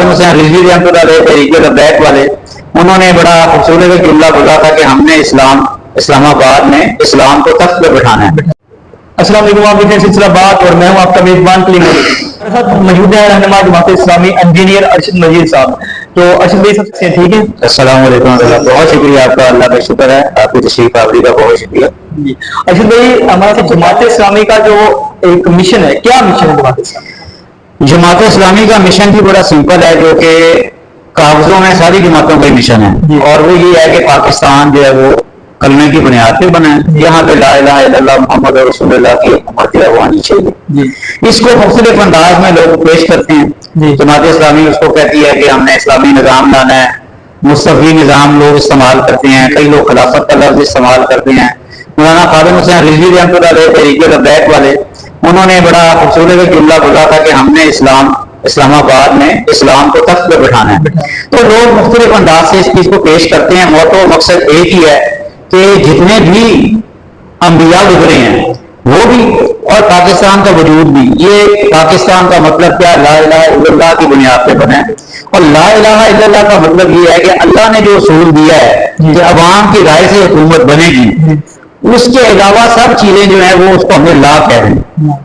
खादिम हुसैन रिजवी रहमतुल्लाह तरीके बैक वाले, उन्होंने बड़ा खूबसूरत जुमला बोला था कि हमने इस्लामाबाद में इस्लाम को तख्त पर बैठाना है। अस्सलाम वालेकुम, आप देख सिलसिला बात और मैं हूं आपका मेजबान कलीम। मौजूद है रहनुमा जमात इस्लामी इंजीनियर अरशद मजीद साहब। तो अरशद भाई सबसे ठीक है। अस्सलाम वालेकुम, बहुत शुक्रिया आपका, अल्लाह का शुक्र है, आपकी तशरीफ आवरी का बहुत शुक्रिया जी। अरशद भाई, हमारा जमात इस्लामी का जो एक मिशन है, क्या मिशन है जमात इस्लामी? जमात इस्लामी का मिशन भी बड़ा सिंपल है, जो कि कागजों में सारी जमातों का मिशन है, और वो ये है कि पाकिस्तान जो है वो कलमे की बुनियाद पे बना है। यहाँ पे ला इलाहा इल्लल्लाह मुहम्मद रसूलुल्लाह की हुकूमत आनी चाहिए। इसको मुख्तलिफ अंदाज में लोग पेश करते हैं। जमात इस्लामी उसको कहती है कि हमने इस्लामी निज़ाम लाना है, मुस्तफ़ी निज़ाम लोग इस्तेमाल करते हैं, कई लोग खिलाफत का लफ्ज़ इस्तेमाल करते हैं। मौलाना खादिम हुसैन रिजवी रहमतुल्लाह तरीके बैक वाले, उन्होंने बड़ा खूबसूरत जुमला बोला था कि हमने इस्लामाबाद में इस्लाम को तख्त पर बैठाना है। तो लोग मुख्तलिफ अंदाज से इस चीज को पेश करते हैं। मोटो मकसद एक ही है कि जितने भी अंबिया गुजरे हैं वो भी, और पाकिस्तान का वजूद भी, ये पाकिस्तान का मतलब क्या, ला इलाहा इल्लल्लाह की बुनियाद पे बना है। और ला इलाहा इल्लल्लाह का मतलब ये है कि अल्लाह ने जो उसूल दिया है कि अवाम की राय से हुकूमत बनेगी, उसके अलावा सब चीजें जो है वो उसको हमें ला कह रहे हैं।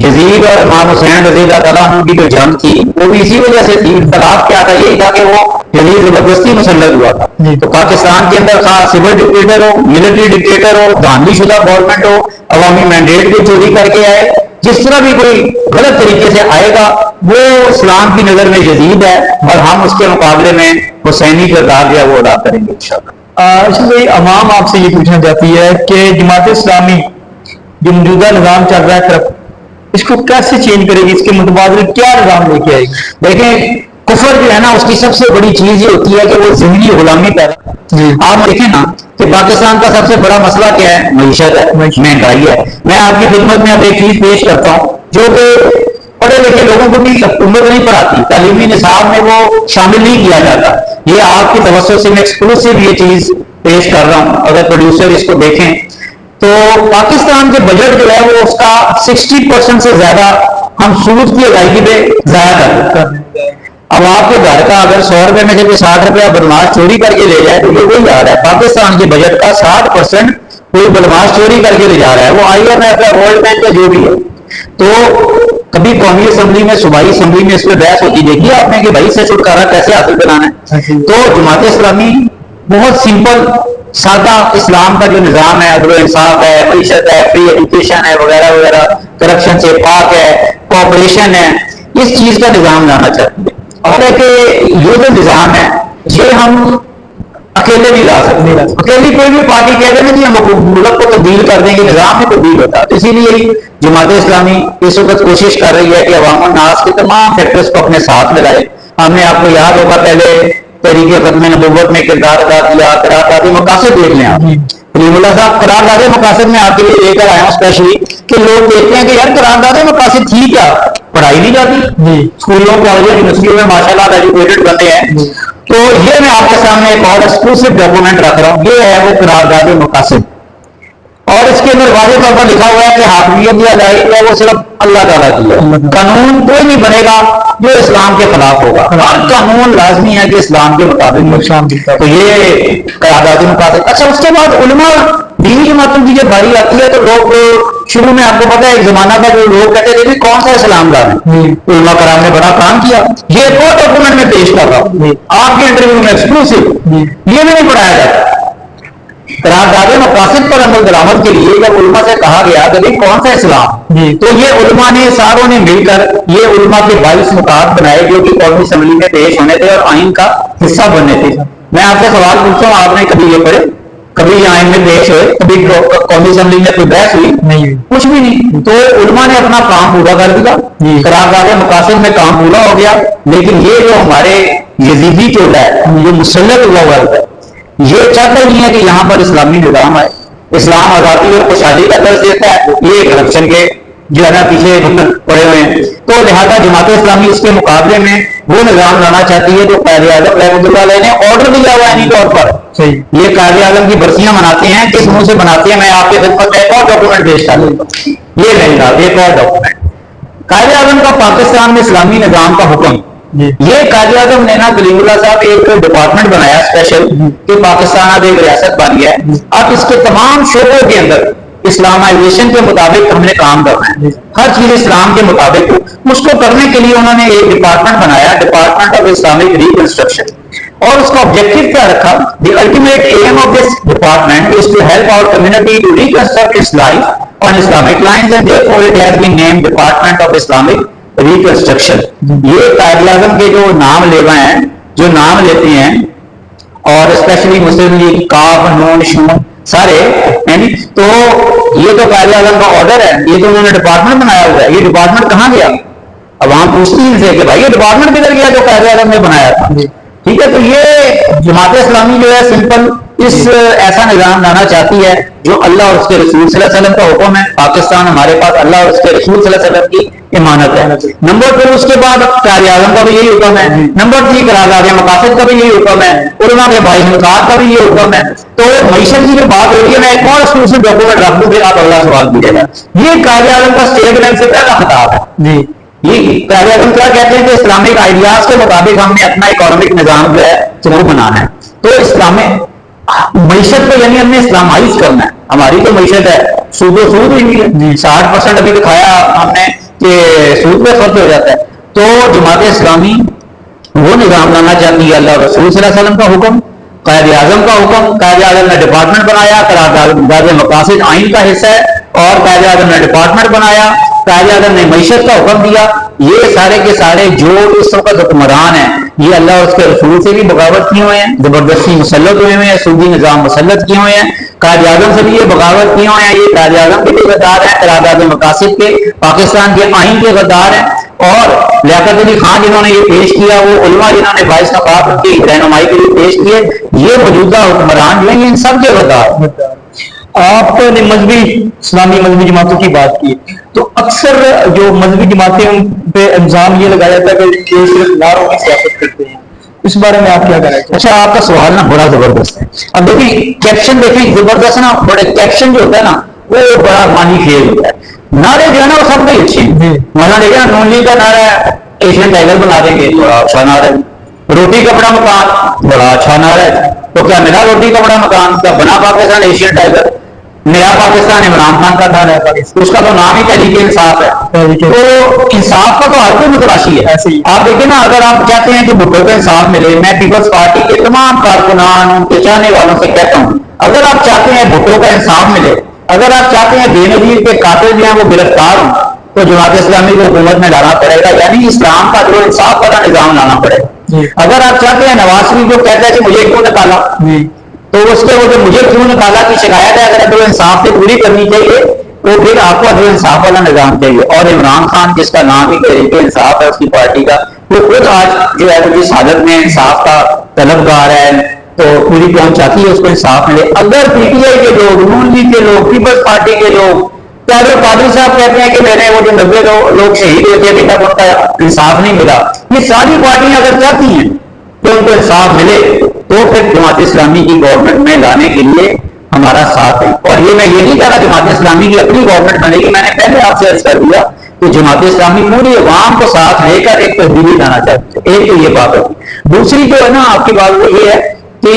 यजीद और इमाम हुसैन रज़ी अल्लाह तआला अन्हु की जो जंग थी वो भी इसी वजह से थी। इख्तिलाफ क्या था, यही था कि वो यजीद जबरदस्ती मुसल्लत हुआ था। तो पाकिस्तान के अंदर खास सिविल डिक्टेटर हो, मिलिट्री डिक्टेटर हो, धांधलीशुदा गवर्नमेंट हो, अवामी मैंडेट भी चोरी करके आए, जिस तरह भी कोई गलत तरीके से आएगा वो इस्लाम की नजर में यजीद है, और हम उसके मुकाबले में हुसैनी किरदार जो है वो अदा करेंगे इंशाअल्लाह। अवाम आपसे ये पूछना चाहती है कि जमात इस्लामी जो मौजूदा निज़ाम चल रहा है इसको कैसे चेंज करेगी, इसके मुतबादल क्या निज़ाम लेके आएगी? देखें, कुफर जो है ना उसकी सबसे बड़ी चीज ये होती है कि वो ज़हनी गुलामी पैदा। आप देखें ना कि पाकिस्तान का सबसे बड़ा मसला क्या है, मईशत है, महंगाई है। मैं आपकी खिदमत में अब एक चीज पेश करता हूँ जो कि पढ़े लिखे लोगों को भी हुकूमत नहीं पढ़ाती, तालीमी निसाब में वो शामिल नहीं किया जाता। ये आपकी तवज्जो से मैं एक्सक्लूसिव ये चीज पेश कर रहा हूँ, अगर प्रोड्यूसर इसको देखें तो पाकिस्तान के बजट जो है वो उसका 60% से ज्यादा हम सूद की अदायगी पे जाया करते हैं। अब आपके घर का अगर 100 रुपए में से 60 रुपया बदमाश चोरी करके ले जाए तो ये वही आ रहा है। पाकिस्तान के बजट का 60% कोई बदमाश चोरी करके ले जा रहा है, वो IMF है, वर्ल्ड बैंक का जो भी है। तो कभी कौमी असम्बली में, सूबाई असम्बली में इस पर बहस होती देखी आपने कि भाई से छुटकारा कैसे हासिल कराना है। तो जमात इस्लामी बहुत सिंपल सादा इस्लाम का जो निज़ाम है, अदल इंसाफ है, मईशत है, फ्री एजुकेशन है, वगैरह वगैरह, करप्शन से पाक है, कोऑपरेशन है, इस चीज का निज़ाम लाना चाहते हैं। और ये जो निज़ाम है ये हम अकेले नहीं ला सकते। अकेली कोई भी पार्टी कह रहे हैं हम मुल्क को तब्दील कर देंगे, निज़ाम में तब्दील होता है। इसीलिए जमात इस्लामी इस वक्त कोशिश कर रही है कि अवाम नास के तमाम फैक्टर्स को अपने साथ मिलाए। हमने, आपको याद होगा, पहले तरीके खत्म नबूवत में किरदार अदा किया, करारदाद मकासद देख लें आप। कलीमुल्लाह साहब करारदाद मकासद में आपके लिए लेकर आया हूं स्पेशली, कि लोग देखते हैं कि यार करारदाद मकासद थी क्या, पढ़ाई नहीं जाती स्कूलों कॉलेजों यूनिवर्सिटियों में माशाल्लाह एजुकेटेड बनते हैं। तो ये मैं आपके सामने एक और एक्सक्लूसिव डॉक्यूमेंट रख रहा हूँ, ये है वो करारदाद मकासद, और इसके अंदर वाज़ेह तौर पर लिखा हुआ है कि हाकमियत या है वो सिर्फ अल्लाह ताला की है। कानून कोई नहीं बनेगा जो इस्लाम के खिलाफ होगा, हर कानून लाजमी है कि इस्लाम के मुताबिक। तो ये करारदाद मकासद। अच्छा, उसके बाद उलमा दीनी जमातों की जब बारी आती है तो लोग शुरू में, आपको पता है एक जमाना था जो लोग कहते थे कौन सा इस्लाम का है, उलमा कराम ने बड़ा काम किया। ये एक और डॉक्यूमेंट में पेश कर रहा हूँ आपके इंटरव्यू में एक्सक्लूसिव, ये भी नहीं पढ़ाया जाता। करारदाद मकासद पर अमल दरामद के लिए जब उलमा से कहा गया कि भाई कौन सा इस्लाम, तो ये उलमा ने सारों ने मिलकर ये उलमा के 22 मुकात बनाए जो कि कौमी असम्बली में पेश होने थे और आइन का हिस्सा बनने थे। मैं आपसे सवाल पूछता हूँ, आपने कभी ये पढ़े, कभी आइन में पेश हुए, कभी कौमी असम्बली में कोई बहस हुई? नहीं, कुछ भी नहीं। तो उलमा ने अपना काम पूरा कर दिया, करारदाद मकासद में काम पूरा हो गया। लेकिन ये जो हमारे यजीदी टोला है जो मुसल्लत हुआ है, ये चाहता नहीं है कि यहाँ पर इस्लामी निज़ाम आए। इस्लाम आजादी और खुशहाली का दर्ज देता है, ये करप्शन के जो है ना पीछे पड़े हुए हैं। तो लिहाजा जमात इस्लामी इसके मुकाबले में वो निज़ाम लाना चाहती है जो कायदे आज़म रहमतुल्लाह अलैह ने ऑर्डर दिया हुआ है। तौर पर ये कायदे आज़म की बरसियां मनाते हैं, किस मुंह से मनाते हैं मैं आपके खिदमत में एक और डॉक्यूमेंट पेश कर देता हूँ। ये नहीं था एक और डॉक्यूमेंट, कायदे आज़म का पाकिस्तान में इस्लामी निज़ाम का हुक्म ये कायदे आजम ने ना कलीमुल्लाह साहब एक डिपार्टमेंट बनाया स्पेशल कि पाकिस्तान अब एक रियासत बन गया है, अब इसके तमाम शोबों के अंदर इस्लामाइजेशन के मुताबिक हमने काम करना है, हर चीज इस्लाम के मुताबिक। उसको करने के लिए उन्होंने एक डिपार्टमेंट बनाया, डिपार्टमेंट ऑफ इस्लामिक रिकंस्ट्रक्शन। और उसका ऑब्जेक्टिव क्या रखा? The ultimate aim of this department is to help our community to reconstruct its life on Islamic lines and therefore it has been named department of Islamic reconstruction. ये कायदे आज़म के जो नाम लेवा हैं, जो नाम लेते हैं, और स्पेशली मुस्लिम लीग, काफ, नून, शून सारे, यानी तो ये तो कायदे आज़म का ऑर्डर है, ये तो उन्होंने डिपार्टमेंट बनाया हुआ है। ये डिपार्टमेंट कहाँ गया? अब हम पूछते हैं इनसे कि भाई ये डिपार्टमेंट किधर गया जो कायदे आज़म ने बनाया था? ठीक है, तो ये जमात इस्लामी जो है सिंपल इस ऐसा निजाम लाना चाहती है जो अल्लाह और उसके रसूल सल्लल्लाहु अलैहि वसल्लम का हुक्म है। पाकिस्तान हमारे पास अल्लाह और उसके रसूल सल्लल्लाहु अलैहि वसल्लम की इमानत है। नंबर 2, उसके बाद कायदे आज़म का भी यही हुक्म है। नंबर 3, करारदाद मकासद का भी यही हुक्म है। उलमा के भाई मुताद का भी ये हुक्म है। तो मईशत की जो बात हो रही है, मैं एक और एक्सक्लूसिव डॉक्यूमेंट रख दूं, फिर आप अगला सवाल कीजिएगा। ये कायदे आज़म का स्टेट बैंक से पहला खिताब है। ये कायदे आज़म क्या कहते हैं कि इस्लामिक आइडियाज के मुताबिक हमने अपना इकोनॉमिक निजाम जो है वो बनाना है। तो इस्लामिक मईशत को यानी हमने इस्लामाइज करना है। हमारी तो मईशत है सूद ही नहीं है, 60% अभी दिखाया हमने कि सूद पे खर्च हो जाता है। तो जमात इस्लामी वो निजाम लाना चाहती है, अल्लाह रसूल सल्लल्लाहु अलैहि वसल्लम का हुक्म, कायदे आज़म का हुक्म। कायदे आज़म ने डिपार्टमेंट बनाया, करारदाद मकासद आइन का हिस्सा है, और कायदे आज़म ने डिपार्टमेंट बनाया, कायदे आज़म ने मईशत का हुक्म दिया। ये सारे के सारे जो इस वक्त हुक्मरान है, ये अल्लाह और उसके रसूल से भी बगावत किए हुए हैं, जबरदस्ती मुसल्लत हुए हैं, सूदी निजाम मुसल्लत किए हुए हैं, कायदे आज़म से भी ये बगावत किए हुए हैं। ये कायदे आज़म के भी गद्दार हैं, करारदाद मकासद के, पाकिस्तान के आइन के गद्दार हैं। और लियाकत अली खान जिन्होंने ये पेश किया, वो उलमा जिन्होंने बाईस नकाब की रहनुमाई के लिए पेश किए, ये मौजूदा हुक्मरान जो है इन सब के गद्दार। आपने मजहबी इस्लामी मजहबी जमातों की बात की, तो अक्सर जो मजहबी जमातें उन पे इल्जाम ये लगाया जाता है कि ये सिर्फ नारों की सियासत करते हैं। इस बारे में आप क्या कह रहे हैं? अच्छा, आपका सवाल ना बड़ा जबरदस्त है। अब देखिए कैप्शन देखें, जबरदस्त ना, बड़े कैप्शन जो होता है ना वो बड़ा मानी खेल होता है। नारे जो है ना वो सब भी अच्छे हैं। मतलब देखिए ना, नून लीग का नारा है एशियन टाइगर बना देंगे, बड़ा अच्छा नारा है। रोटी कपड़ा मकान, बड़ा अच्छा नारा है। तो क्या मिला रोटी कपड़ा मकान? क्या बना पाकिस्तान एशियन टाइगर? नया पाकिस्तान इमरान खान का नारा है, उसका तो नाम ही तहरीक इंसाफ है। तो इंसाफ का तो हर कोई मुतलाशी है। आप देखिए ना, अगर आप चाहते हैं कि भुट्टो को इंसाफ मिले, मैं पीपल्स पार्टी के तमाम कारकुनान, उनके चाहने वालों से कहता हूँ, अगर आप चाहते हैं भुट्टो का इंसाफ मिले, अगर आप चाहते हैं बेनजीर के कातिल जो है वो गिरफ्तार हो, तो जमात इस्लामी को हुकूमत में लाना पड़ेगा, यानी इस्लाम का जो इंसाफ वाला निजाम लाना पड़ेगा। अगर आप चाहते हैं नवाज शरीफ जो कहता है कि मुझे क्यों निकाला, तो उसके वो जो मुझे क्यों निकाला की शिकायत है, अगर अदल इंसाफ से पूरी करनी चाहिए तो फिर आपको अदल इंसाफ वाला निजाम चाहिए। और इमरान खान जिसका नाम ही तहरीक इंसाफ है उसकी पार्टी का, वो खुद आज जो है जिस हालत में इंसाफ का तलबगार है, तो पूरी कौम चाहती है उसको इंसाफ मिले। अगर पीटीआई के लोग, नून लीग के लोग, पीपल्स पार्टी के लोग, अगर पादरी साहब कहते हैं कि मैंने वो जो 90 लोग शहीद हुए थे अभी तक उनका इंसाफ नहीं मिला, ये सारी पार्टियां अगर चाहती हैं कि उनको इंसाफ मिले, तो फिर जमात इस्लामी की गवर्नमेंट में लाने के लिए हमारा साथ है। और ये मैं ये नहीं कह रहा जमात इस्लामी की अपनी गवर्नमेंट बनेगी, मैंने पहले आपसे अर्ज कर दिया कि जमात इस्लामी पूरी अवाम को साथ लेकर एक तब्दीली लाना चाहती है। एक तो ये बात होगी। दूसरी जो है ना आपकी बात वो ये है कि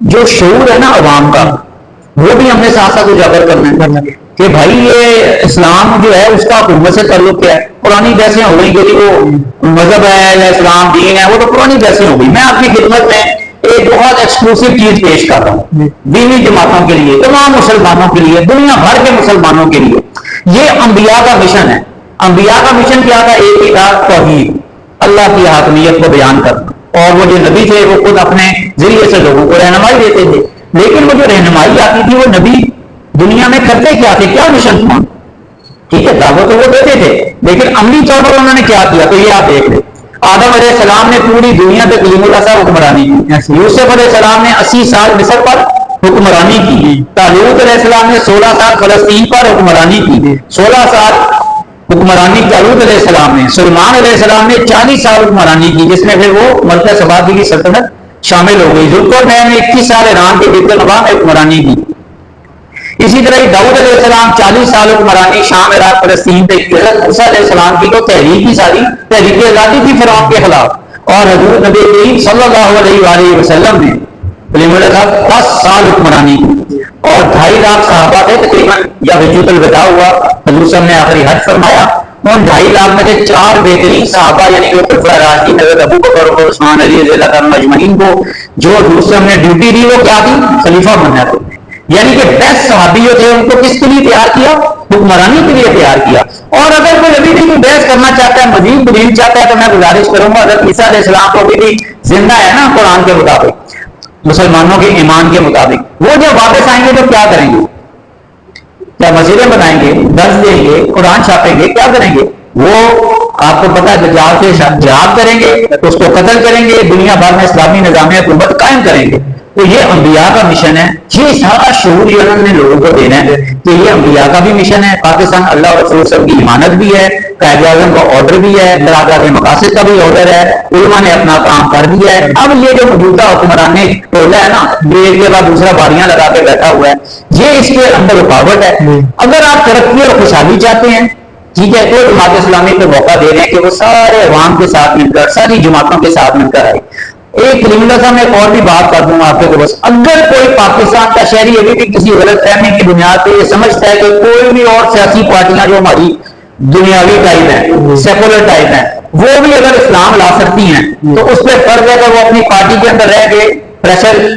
जो शऊर है ना अवाम का, वो भी हमने साथ साथ उजागर करना है कि भाई ये इस्लाम जो है उसका हुकूमत से ताल्लुक क्या है। पुरानी बहसें हो गई कि वो मजहब है या इस्लाम दीन है, वो तो पुरानी बहसें हो गई। मैं आपकी खिदमत में एक बहुत एक्सक्लूसिव चीज पेश कर रहा हूँ दीनी जमातों के लिए, तमाम मुसलमानों के लिए, दुनिया भर के मुसलमानों के लिए। ये अंबिया का मिशन है। अंबिया का मिशन क्या था? एक ही था, तौहीद, अल्लाह की हाकमियत को बयान करना। और वो जो नबी थे वो खुद अपने जरिए से लोगों को रहनुमाई देते थे, लेकिन वो जो रहनुमाई आती थी वो नबी दुनिया में करते क्या थे, क्या मिशन था? ठीक है, दावत तो वो देते थे, लेकिन अमली तौर पर उन्होंने क्या किया? तो ये आप देख ले, आदम अलैहिस्सलाम ने पूरी दुनिया पे कलीमुल्लाह साहब हुक्मरानी की। यूसुफ अलैहिस्सलाम ने 80 साल मिस्र पर हुक्मरानी की। तालूत अलैहिस्सलाम ने 16 साल फलस्तीन पर हुक्मरानी की। 16 साल हुक्मरानी तालूत अलैहिस्सलाम ने। सुलेमान अलैहिस्सलाम ने 40 साल हुक्मरानी की, जिसमें फिर वो मलका सबादी की सल्तनत शामिल हो गई। जुल्करनैन ने 21 साल ईरान के बिरतनवा में हुक्मरानी की। इसी तरह दाऊद अलैहिस्सलाम 40 साल हुक्मरानी शाम इराक फलस्तीन पे की। हज़रत मूसा अलैहिस्सलाम की तो तहरीक ही सारी तहरीक आज़ादी थी फिरौन के खिलाफ, और हज़रत नबी करीम सल्लल्लाहु अलैहि वसल्लम ने 10 साल हुक्मरानी की, और 2.5 लाख सहाबा थे तकरीबन। जब हिज्जतुल विदा हुआ, हजूर साहब ने आखिरी हज फरमाया, उन 2.5 लाख में से 4 बेहतरीन सहाबा यानी कि खुलफाए राशिदीन हज़रत अबू बकर और उस्मान अली रज़ियल्लाहु अन्हुम अजमईन को जो हजूर साहब ने ड्यूटी दी वो क्या थी? खलीफा बनना था। यानी कि 10 सहाबी जो थे उनको किसके लिए तैयार किया? हुक्मरानी के लिए तैयार किया। और अगर कोई अभी भी बहस करना चाहता है, मजीद दलील चाहता है, तो मैं गुजारिश करूंगा, हज़रत ईसा अलैहिस्सलाम को अभी भी जिंदा है ना कुरान के मुताबिक, मुसलमानों के ईमान के मुताबिक, वो जब वापस आएंगे तो क्या करेंगे? क्या मस्जिदें बनाएंगे, दर्ज देंगे, कुरान छापेंगे, क्या करेंगे? वो आपको पता है दज्जाल से जिहाद करेंगे, उसको कत्ल करेंगे, दुनिया भर में इस्लामी निज़ाम हुकूमत कायम करेंगे। तो ये अंबिया का मिशन है, ये सारा शऊर उन्होंने लोगों को देना है कि ये अंबिया का भी मिशन है। पाकिस्तान अल्लाह और रसूल सब की इमानत भी है, कायदे आज़म का ऑर्डर भी है, बरादरा के मकासद का भी ऑर्डर है, उलमा ने अपना काम कर दिया है। अब ये जो मौजूदा हुक्मरान ने टोला है ना, ये एक के बाद दूसरा बारियां लगा के बैठा हुआ है, ये इसके अंदर रुकावट है। अगर आप तरक्की और खुशहाली चाहते हैं, ठीक है, तो जमात इस्लामी को मौका दे रहे हैं कि वो सारे अवाम के साथ मिलकर, सारी जमातों के साथ मिलकर आए। एक कलीमुल्लाह साहब, मैं और भी बात कर दूंगा आपके को, बस अगर कोई पाकिस्तान का शहरी अभी भी किसी गलत फहमी की बुनियाद पर यह समझता है कि कोई भी और सियासी पार्टियां जो हमारी दुनियावी टाइप है, सेकुलर टाइप है, वो भी अगर इस्लाम ला सकती हैं, तो उस पर फर्ज है कि वो अपनी पार्टी के अंदर रह के प्रेशर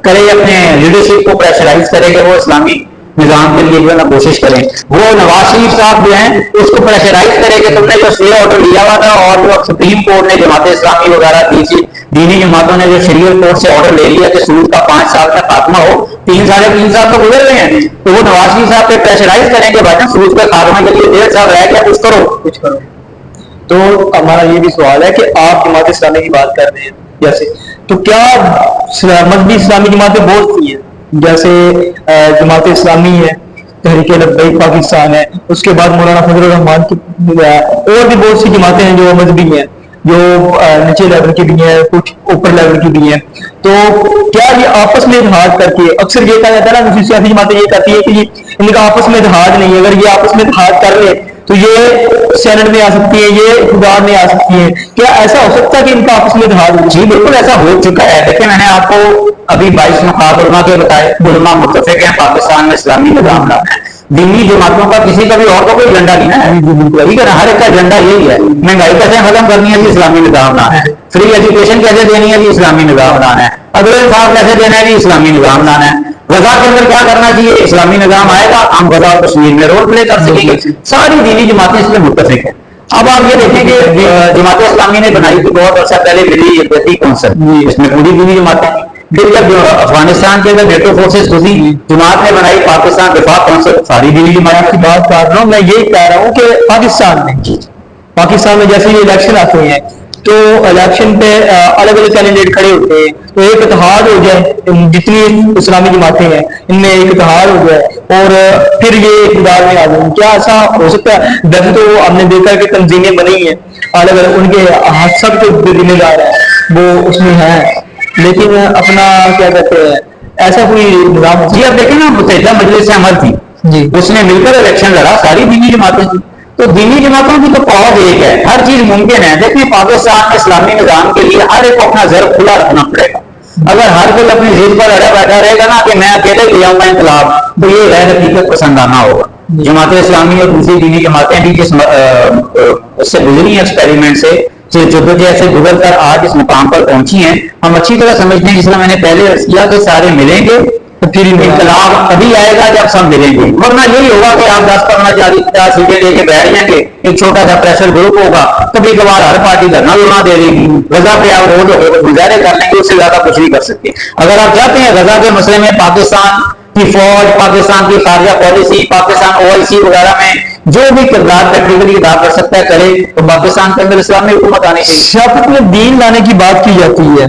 करे, अपने लीडरशिप को प्रेशराइज करेगा, वो इस्लामी निजाम के लिए जो है ना कोशिश करें। वो नवाज शरीफ साहब जो हैं उसको प्रेशराइज करेंगे, तुमने जो स्टे ऑर्डर लिया हुआ था और जो सुप्रीम कोर्ट ने जमात इस्लामी वगैरह दी, दीनी जमातों ने जो शरीयत कोर्ट से ऑर्डर ले लिया कि सूद का 5 साल का खात्मा हो, 3-3.5 साल तो गुजर गए हैं, तो वो नवाज शरीफ साहब पे प्रेशराइज करेंगे, भाई सूद के खात्मा के लिए 1.5 साल रह गया, कुछ करो। तो हमारा ये भी सवाल है कि आप जमात इस्लामी की बात कर रहे हैं जैसे, तो क्या मजहबी इस्लामी जमातें बहुत सी हैं, जैसे जमात इस्लामी है, तहरीक लब्बैक पाकिस्तान है, उसके बाद मौलाना फजल रहमान की, और भी बहुत सी जमातें हैं जो मजहबी हैं, जो नीचे लेवल की भी हैं, कुछ ऊपर लेवल की भी हैं। तो क्या ये आपस में इत्तेहाद करके, अक्सर ये कहा जाता है ना, दूसरी सियासी जमातें ये कहती है कि इनका आपस में इत्तेहाद नहीं है, अगर ये आपस में इत्तेहाद कर ले तो ये सेनेट में आ सकती है, ये इक़्तिदार में आ सकती है, क्या ऐसा हो सकता है कि इनका आपस में इत्तेहाद? जी बिल्कुल ऐसा हो चुका है। देखिए, मैंने आपको अभी 22 नुकात उलमा के बताए, उलमा मुत्तफिक हैं पाकिस्तान में इस्लामी निज़ाम लाना है। दीनी जमातों का किसी का भी और का कोई एजेंडा नहीं है, ठीक है ना, हर एक का एजेंडा यही है, महंगाई कैसे खत्म करनी है जी, इस्लामी निज़ाम लाना है, फ्री एजुकेशन कैसे देनी है जी, इस्लामी निज़ाम लाना है, अगले इंसाफ कैसे देना है जी, इस्लामी निज़ाम लाना है, गजा के अंदर क्या करना चाहिए, इस्लामी निज़ाम आएगा, हम गजा और कश्मीर में रोल प्ले कर सकेंगे। सारी दीनी जमातें इसमें मुत्तफिक है। अब आप ये देखेंगे जमात इस्लामी ने बनाई थी बहुत अर्सा पहले मिली यकजहती कौंसिल, इसमें पूरी दीनी जमातें, फिर जब अफगानिस्तान के अंदर नेटो फोर्सेस घुसी, जमात ने बनाई पाकिस्तान दिफा कौंसिल, सारी दीनी जमात की बात कर रहा हूँ मैं, ये कह रहा हूँ कि पाकिस्तान में जैसे ये इलेक्शन आते हैं तो इलेक्शन पे अलग अलग कैंडिडेट खड़े होते हैं, तो एक इत्तेहाद हो जाए, जितनी इस्लामी जमातें हैं इनमें एक इत्तेहाद हो जाए और फिर ये इक़्तिदार में आ जाए, क्या ऐसा हो सकता है? वैसे तो हमने देखा कि तंजीमें बनी हैं अलग अलग, उनके सब जो जिम्मेदार है वो उसमें है, लेकिन अपना क्या कहते हैं, ऐसा कोई निजाम? जी आप देखें ना, मुत्तहिदा मजलिस अमल थी जी, उसने मिलकर इलेक्शन लड़ा, सारी दीनी जमातें थी, तो दीनी जमातों की तो पहुंच एक है, हर चीज मुमकिन है। देखिए, पाकिस्तान में इस्लामी निजाम के लिए हर एक को अपना जर खुला रखना पड़ेगा। अगर हर कोई अपनी जिद पर अड़ा बैठा रहेगा ना कि मैं अकेले ले आऊंगा इंकलाब, तो ये गैर हकीकत पसंदाना होगा। जमात इस्लामी और दूसरी दीनी जमातें भी जिस उससे गुजरी एक्सपेरिमेंट से जैसे गुजर कर आज इस मुकाम पर पहुंची हैं, हम अच्छी तरह समझते हैं, जिसमें मैंने पहले अर्ज किया कि सारे मिलेंगे तो फिर इनकलाब अभी आएगा जब सब मिलेंगे, वरना यही होगा कि आप 10-15-40-50 सीटें लेके बैठ जाएंगे, एक छोटा सा प्रेशर ग्रुप होगा, कभी कभार हर पार्टी धरना धुना दे देगी, गजा पे आप रोज गुजारे कर लेंगे, उससे ज्यादा कुछ नहीं कर सकते। अगर आप चाहते हैं गजा के मसले में पाकिस्तान की फौज, पाकिस्तान की खारजा पॉलिसी, पाकिस्तान OIC वगैरह में जो भी किरदार प्रैक्टिकली अदा कर सकता है करे, तो पाकिस्तान के अंदर इस्लामी हुकूमत आनी चाहिए। सियासत में दीन लाने की बात की जाती है,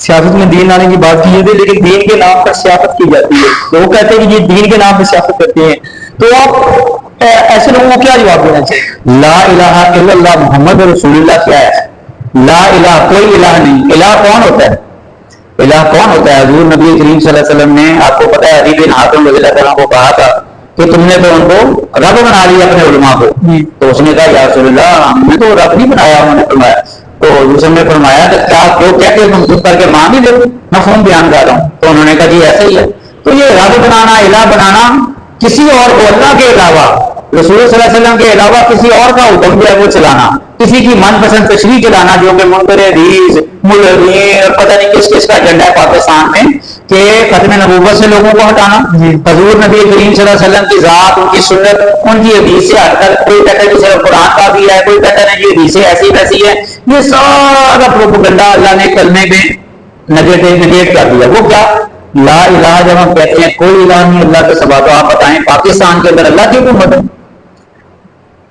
सियासत में दीन लाने की बात की जाती है, लेकिन दीन के नाम पर सियासत की जाती है, लोग तो कहते हैं कि ये दीन के नाम पर सियासत करते हैं, तो आप ऐसे लोगों को क्या जवाब देना चाहिए? ला इलाहा इल्लल्लाह मुहम्मद रसूलुल्लाह क्या है? ला इलाहा, कोई इलाह नहीं। इलाह कौन होता है? इलाह कौन होता है? हजूर नबी करीम सल्लल्लाहु अलैहि वसल्लम ने, आपको पता है, अली बिन हातिम रज़ियल्लाहु तआला को कहा था कि तुमने तो उनको रब बना लिया अपने उलमा को। तो उसने कहा या रसूलल्लाह, हमने तो रब नहीं बनाया। उन्होंने फरमाया, तो हजूर ने फरमाया कि क्या क्यों कहते तुम खुद करके मान ही लो, मफ़हूम बयान कर रहा हूँ। तो उन्होंने कहा जी ऐसा ही है। तो ये रब बनाना, इलाह बनाना, किसी और को अल्लाह के अलावा, रसूल सल्लल्लाहु अलैहि वसल्लम के अलावा किसी और का हुक्म जो है वो चलाना, किसी की मनपसंद तशरीह चलाना, जो कि मुनकर हदीस, मुल्लवीन और पता नहीं किस किस का एजेंडा है पाकिस्तान में, कि खत्म नबूवत से लोगों को हटाना। हजूर नबी करीम सल्लल्लाहु अलैहि वसल्लम की जात, उनकी सुन्नत, उनकी हदीस से हटकर कोई कहता है सिर्फ कुरान का भी है, कोई कहता है ये हदीसें ऐसी वैसी है। ये सारा प्रोपेगेंडा अल्लाह ने कलमे में नेगेट कर दिया। वो क्या? ला इलाहा जब हम कहते हैं कोई इलाह नहीं अल्लाह के सिवा, तो आप बताएं पाकिस्तान के अंदर अल्लाह की हुकूमत है?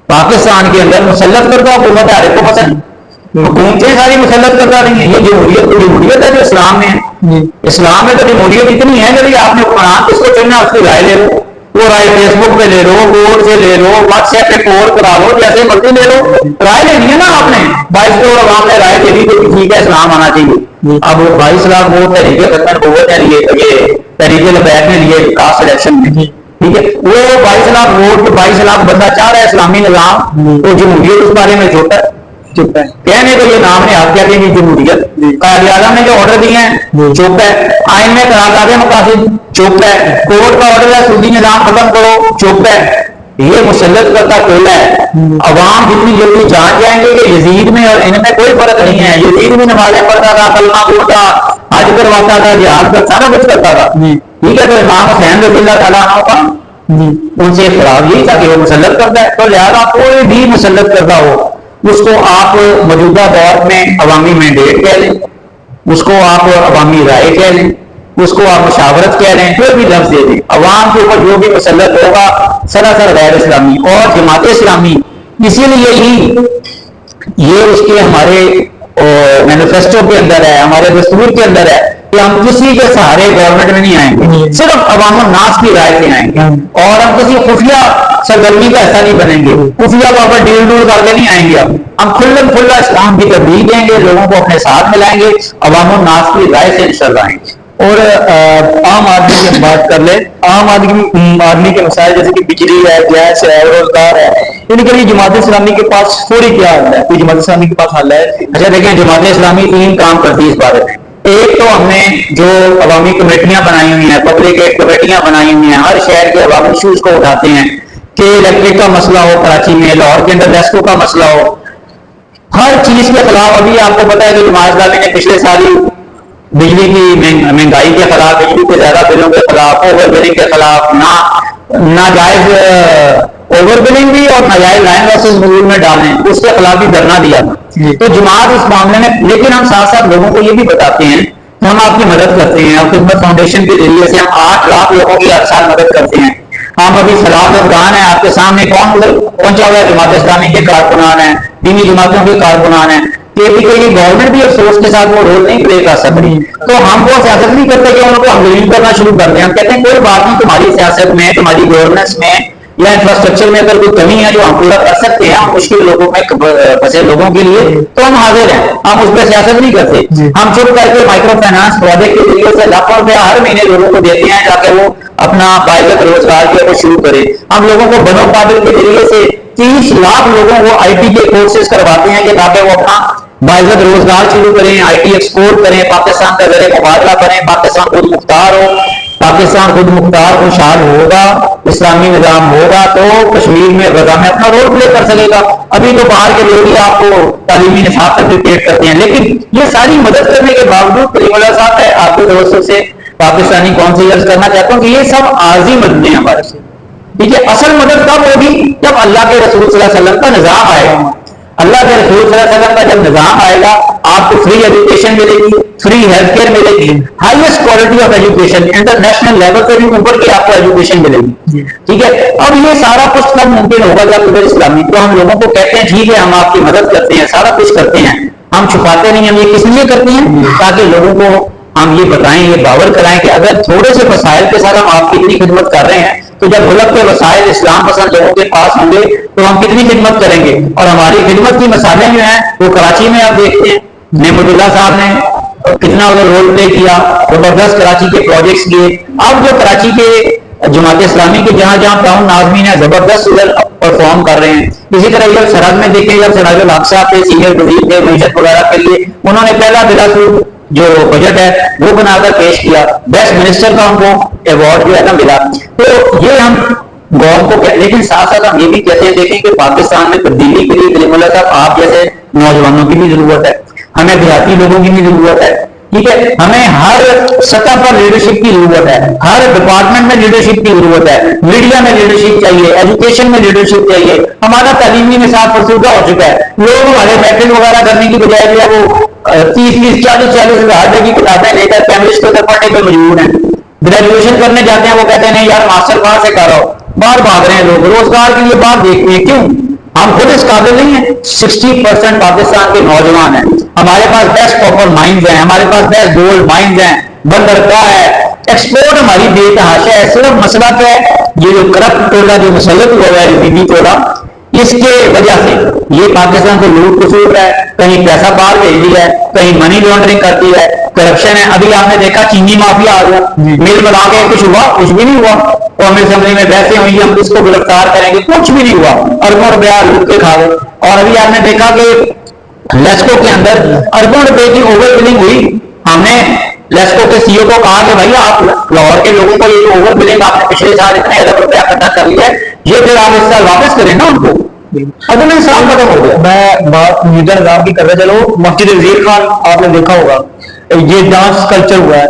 पाकिस्तान के अंदर मुसल्लत करता हुकूमत है, हर को पसंद हुकूमतें सारी मुसल्लत करता रही है। ये जमहूरियत है जो इस्लाम में है। इस्लाम में तो जमहूरियत इतनी है कि आपने कुरान किसको चुनना, उसकी राय ले लो, वो राय फेसबुक पे ले लो, बोर्ड से ले लो, व्हाट्सएप पे कोड करा लो, जैसे मर्जी ले लो, राय लेनी है ना आपने। 22 करोड़ आवाम ने राय दे दी तो ठीक है इस्लाम आना चाहिए। अब 22 लाख वोट तहरीके खत्म कुव्वत ने लिए, ये तहरीके लबैक ने लिए कास्ट इलेक्शन में, ठीक है। वो 22 लाख वोट, 22 लाख बंदा चाह रहा है इस्लामी निजाम, तो जमहूरियत उस बारे में चुप है। कहने को ये नाम ने आप कहते हैं जमहूरियत। कायदे आज़म ने जो ऑर्डर दिए हैं चुप है। आइन में करार मकासद चुप है। कोर्ट का ऑर्डर है सूदी निजाम खत्म करो, चुप है। ये मुसल्लत करता कोयला है। अवाम जितनी जल्दी जान जाएंगे कि यजीद में और इनमें कोई फर्क नहीं है। यजीद भी नमाजें पढ़ता था, कलमा बोलता, हज करवाता था, जिहाद का सारा कुछ करता था, ठीक है। तो इमाम हुसैन रज़ियल्लाहु तआला अन्हु का उनसे खिलाफ यही था कि वो मुसल्लत करता है। तो लिहाजा कोई भी मुसल्लत करता हो उसको आप मौजूदा दौर में अवामी मैंडेट कह लें, उसको आप अवामी राय कह लें, उसको आप मुशावरत कह लें, कोई भी लफ्ज दे दें, अवाम के ऊपर जो भी मुसल्लत होगा सरासर गैर इस्लामी और जमात इस्लामी। इसीलिए ही ये उसके हमारे मैनिफेस्टो के अंदर है, हमारे दस्तूर के अंदर है कि हम किसी के सहारे गवर्नमेंट में नहीं आएंगे, सिर्फ अवाम नास की राय से आएंगे। और हम किसी खुफिया सरगर्मी का हिस्सा नहीं बनेंगे, खुफिया पर डील डूल करके नहीं आएंगे। हम खुल्ला इस्लाम की तबलीग देंगे, लोगों को अपने साथ मिलाएंगे, अवाम नास की राय से इंशाअल्लाह आएंगे। और आम आदमी की बात कर ले, आम आदमी के मसाइल जैसे कि बिजली है, गैस है, रोजगार है, इनके लिए जमात इस्लामी के पास फौरी क्या हल है? कोई जमात इस्लामी के पास हल है? अच्छा देखें, जमात इस्लामी 3 काम करती है इस बारे में। एक तो हमने जो अवामी कमेटियां बनाई हुई हैं, पब्लिक एड कमेटियां बनाई हुई हैं, हर शहर के अवामी इशूज को उठाते हैं कि इलेक्ट्रिक का मसला हो कराची में, लाहौर के अंदर रेस्को का मसला हो, हर चीज के खिलाफ। अभी आपको पता है कि जमात इस्लामी ने पिछले साल बिजली की महंगाई के खिलाफ, बिजली के ज्यादा बिलों के खिलाफ, ओवर बिलिंग के खिलाफ, नाजायज ओवर बिलिंग भी और नाजायज लाइन लॉसेस मजदूर में डालने, उसके खिलाफ भी धरना दिया था। तो जमात इस मामले में, लेकिन हम साथ साथ लोगों को ये भी बताते हैं कि हम आपकी मदद करते हैं। और खिदमत फाउंडेशन के जरिए से हम 8 लाख लोगों की हर साल मदद करते हैं। हम अभी सलात अफगान है आपके सामने, कौन पहुंचा हुआ है? जमात इस्लामी के कारकुनान है, दीनी जमातों के कारकुनान है। गवर्नमेंट भी अफसोस के साथ वो रोल नहीं प्ले कर सकती। तो हम वो सियासत नहीं करते कि उनको हम लीड करना शुरू कर दें। हम कहते हैं कोई बात नहीं, तुम्हारी सियासत में, तुम्हारी गवर्नेंस में या इंफ्रास्ट्रक्चर में अगर कोई कमी है जो हम पूरा कर सकते हैं, हम मुश्किल लोगों में फंसे लोगों के लिए, तो हम हाजिर हैं। हम उस पर सियासत नहीं करते। हम चुप करके माइक्रो फाइनेंस प्रोजेक्ट के जरिए से लाखों रुपया हर महीने लोगों को देते हैं ताकि वो अपना बाइक रोजगार को शुरू करें। हम लोगों को बनो काबिल के जरिए से 30 लाख लोगों को IT के कोर्सेज करवाते हैं कि ताकि वो अपना बाइजत रोजगार शुरू करें, IT एक्सपोर्ट करें, पाकिस्तान का जरिए मुबादला करें, पाकिस्तान खुद मुख्तार हो। पाकिस्तान खुद मुख्तार खुशहाल होगा, इस्लामी निजाम होगा तो कश्मीर में गजा में अपना रोल प्ले कर सकेगा। अभी तो बाहर के लोग ही आपको तालीमी निसाब तक क्रिएट करते हैं, लेकिन ये सारी मदद करने के बावजूद करीमुल्लाह साहब है आपके दोस्तों से पाकिस्तानी कौंसिल करना चाहता हूँ कि ये सब आर्जी मददें हैं हमारे से, ठीक है। असल मदद तब होगी जब अल्लाह के रसूल सल्लल्लाहु अलैहि वसल्लम का निजाम आएगा। अल्लाह के रसूल सल्लल्लाहु अलैहि वसल्लम का जब निजाम आएगा, आपको फ्री एजुकेशन मिलेगी, फ्री हेल्थ केयर मिलेगी, highest quality of education, international level पे भी ऊपर की आपको एजुकेशन मिलेगी, ठीक है। अब ये सारा कुछ तब मुमकिन होगा जब उधर इस्लामी। तो हम लोगों को कहते हैं ठीक है हम आपकी मदद करते हैं, सारा कुछ करते हैं, हम छुपाते नहीं। हम ये किस लिए करते हैं? ताकि लोगों को हम ये बताएं, ये बावर कराएं कि अगर थोड़े से वसाइल के साथ हम आपकी इतनी खिदमत कर रहे हैं, तो जब मुल्क के वसाइल इस्लाम पसंद लोगों के पास होंगे तो हम कितनी खिदमत करेंगे। और हमारी खिदमत की मिसालें जो हैं वो कराची में आप देखते हैं, नेमतुल्लाह साहब ने कितना उधर रोल प्ले किया, जबरदस्त कराची के प्रोजेक्ट्स किए। अब जो कराची के जमात इस्लामी के जहां जहां टाउन नाज़मीन है जबरदस्त उधर परफॉर्म कर रहे हैं। इसी तरह जब सरहद में देखें, जब सरहद हक साहब थे सीनियर वजीर थे मीशत वगैरह के लिए, उन्होंने पहला बिलासुर जो बजट है वो बनाकर पेश किया, बेस्ट मिनिस्टर का उनको अवार्ड जो है ना मिला। तो ये हम गौर को कहते, लेकिन साथ साथ हम ये भी कहते हैं देखें कि पाकिस्तान में तब्दीली के लिए कलीमुल्लाह साहब आप जैसे नौजवानों की भी जरूरत है, हमें देहाती लोगों की भी जरूरत है, ठीक है, हमें हर सतह पर लीडरशिप की जरूरत है, हर डिपार्टमेंट में लीडरशिप की जरूरत है, मीडिया में लीडरशिप चाहिए, एजुकेशन में लीडरशिप चाहिए। हमारा तालीमी निसाब फरसूदा हो चुका है, लोग हमारे मैट्रिक वगैरह करने की बजाय जो है वो 30-40 हजार की किताबें लेकर कैम्ब्रिज के पढ़ने पर मजबूर हैं। ग्रेजुएशन करने जाते हैं वो कहते हैं नहीं यार मास्टर कहां से कर रहा हो, बाहर भाग रहे हैं लोग, रोजगार के लिए बाहर देखते हैं। क्यों? हम खुद इस काबिल नहीं है। 60% पाकिस्तान के नौजवान हैं, हमारे पास बेस्ट कॉपर माइंड हैं, हमारे पास बेस्ट गोल्ड माइंड हैं, बंदरगाह है, एक्सपोर्ट हमारी बेतहाशा है। सिर्फ मसला क्या है, ये जो करप्ट टोला जो मुसल्लत हुआ है बीबी टोला, इसके वजह से ये पाकिस्तान से लूट खसूट है, कहीं पैसा बाहर भेज दिया है, कहीं मनी लॉन्ड्रिंग करती है, करप्शन है। अभी आपने देखा चीनी माफिया आ गया, मिल बना के कुछ हुआ? कुछ भी नहीं हुआ। कौमी असेंबली में बैठे हुई हम इसको गिरफ्तार करेंगे, कुछ भी नहीं हुआ, अरबों रुपया लूट के खा गए। और अभी आपने देखा कि लेस्को के अंदर अरबों रुपए की ओवर बिलिंग हुई। हमने लेस्को के सीईओ को कहा कि भाई आप लाहौर के लोगों को ये जो ओवर बिलिंग आपने पिछले साल इतने अरब रुपया इकट्ठा कर लिया है, ये फिर आप इस साल वापस करें ना उनको। अगले साल खत्म हो गया। मैं बात मीडिया निजाम की कर रहा, चलो मस्जिद वजीर खान आपने देखा होगा, ये डांस कल्चर हुआ है